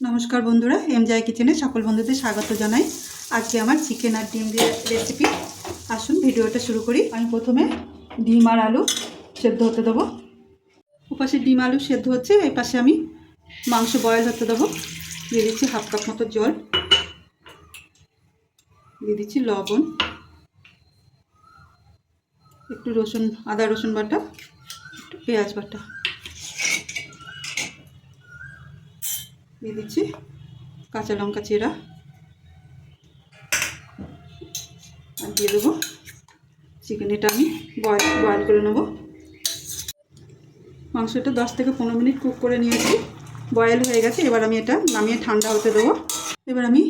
নমস্কার বন্ধুরা, এমজে কিচেনে সকল বন্ধুদের স্বাগত জানাই। আজকে আমার চিকেন আর ডিম দিয়ে রেসিপি। আসুন ভিডিওটা শুরু করি। আমি প্রথমে ডিম আর আলু সেদ্ধ হতে দেবো। ওপাশে ডিম আলু সেদ্ধ হচ্ছে, এই পাশে আমি মাংস বয়েল হতে দেবো। দিয়ে দিচ্ছি হাফ কাপ মতো জল, দিয়ে দিচ্ছি লবণ, একটু রসুন, আদা রসুন বাটা, একটু পেঁয়াজ বাটা, দিয়ে দিচ্ছি কাঁচা লঙ্কা চেরা, আর দিয়ে দেবো চিকেন। এটা আমি বয়েল করে নেব। মাংসটা 10 থেকে 15 মিনিট কুক করে নিয়েছি, বয়েল হয়ে গেছে। এবার আমি এটা নামিয়ে ঠান্ডা হতে দেবো। এবার আমি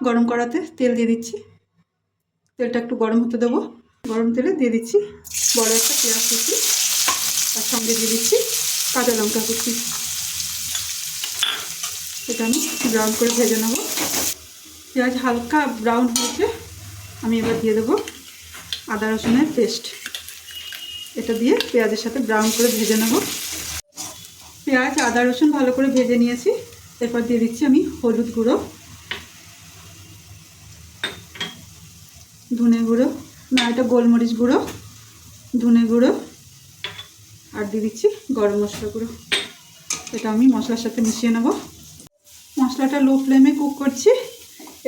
গরম কড়াতে তেল দিয়ে দিচ্ছি। তেলটা একটু গরম হতে দেবো। গরম তেলে দিয়ে দিচ্ছি বড় একটা পেঁয়াজ কুচি, তার সঙ্গে দিয়ে দিচ্ছি কাঁচা লঙ্কা কুচি। এটা আমি ব্রাউন করে ভেজে নেব। পেঁয়াজ হালকা ব্রাউন হয়েছে, আমি এবার দিয়ে দেবো আদা রসুনের পেস্ট। এটা দিয়ে পেঁয়াজের সাথে ব্রাউন করে ভেজে নেব। পেঁয়াজ আদা রসুন ভালো করে ভেজে নিয়েছি। এরপর দিয়ে দিচ্ছি আমি হলুদ গুঁড়ো, ধনে গুঁড়ো, না এটা গোলমরিচ গুঁড়ো, ধনে গুঁড়ো, আর দিয়ে দিচ্ছি গরম মশলা গুঁড়ো। এটা আমি মশলার সাথে মিশিয়ে নেব। মশলাটা লো ফ্লেমে কুক করছি।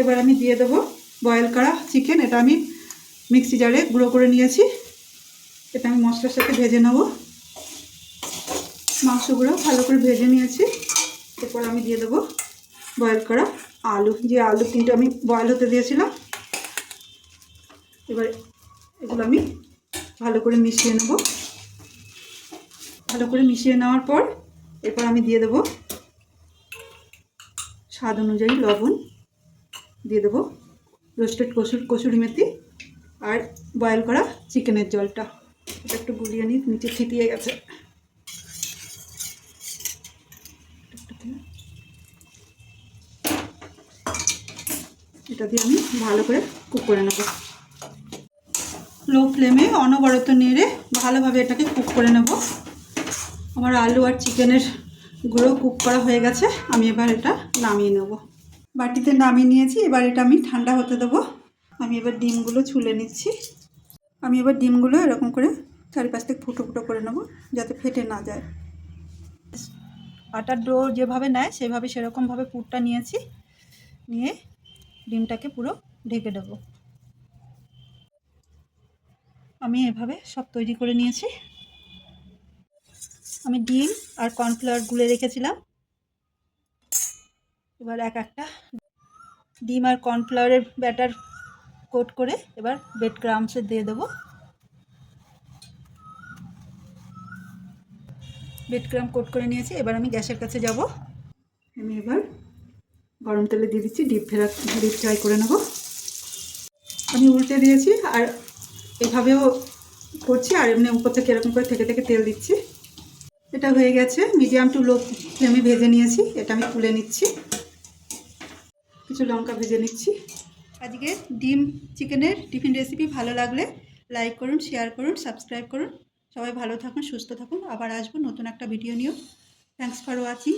এবার আমি দিয়ে দেবো বয়েল করা চিকেন। এটা আমি মিক্সি জারে গুঁড়ো করে নিয়েছি। এটা আমি মশলার সাথে ভেজে নেব। মাংসগুলো ভালো করে ভেজে নিয়েছি। এরপর আমি দিয়ে দেবো বয়েল করা আলু, যে আলু 3টে আমি বয়েল হতে দিয়েছিলাম। এবার এগুলো আমি ভালো করে মিশিয়ে নেব। ভালো করে মিশিয়ে নেওয়ার পর এরপর আমি দিয়ে দেবো স্বাদ অনুযায়ী লবণ, দিয়ে দেবো রোস্টেড কসুরি মেথি, আর বয়েল করা চিকেনের জলটা। এটা একটু গুলিয়ে নিই, নিচে ছিটিয়ে গেছে। এটা দিয়ে আমি ভালো করে কুক করে নেব। লো ফ্লেমে অনবরত নেড়ে ভালোভাবে এটাকে কুক করে নেব। আমার আলু আর চিকেনের গুঁড়ো কুক করা হয়ে গেছে। আমি এবার এটা নামিয়ে নেব। বাটিতে নামিয়ে নিয়েছি। এবার এটা আমি ঠান্ডা হতে দেবো। আমি এবার ডিমগুলো ছুলে নিচ্ছি। আমি এবার ডিমগুলো এরকম করে চারিপাশ থেকে ফুটো ফুটো করে নেব, যাতে ফেটে না যায়। আটার ডো যেভাবে নেয় সেভাবে সেরকমভাবে পুরটা নিয়েছি। নিয়ে ডিমটাকে পুরো ঢেকে দেবো। আমি এভাবে সব তৈরি করে নিয়েছি। আমি ডিম আর কর্নফ্লাওয়ার গুলে রেখেছিলাম। এবার একটা ডিম আর কর্নফ্লাওয়ারের ব্যাটার কোট করে এবার ব্রেড ক্রাম্বসে দিয়ে দেবো। ব্রেড ক্রাম্ব কোট করে নিয়েছি। এবার আমি গ্যাসের কাছে যাব। আমি এবার গরম তেলে দিয়ে দিচ্ছি। ডিপ ফ্রাই করে নেব। আমি উল্টে দিয়েছি, আর এভাবেও করছি, আর এমনি উপর থেকে এরকম করে থেকে থেকে তেল দিচ্ছি। এটা হয়ে গেছে। মিডিয়াম টু লো ফ্লেমে ভেজে নিয়েছি। এটা আমি তুলে নিচ্ছি। কিছু লঙ্কা ভেজে নিচ্ছি। আজকে ডিম চিকেনের টিফিন রেসিপি ভালো লাগলে লাইক করুন, শেয়ার করুন, সাবস্ক্রাইব করুন। সবাই ভালো থাকুন, সুস্থ থাকুন। আবার আসবো নতুন একটা ভিডিও নিয়ে। Thanks for watching.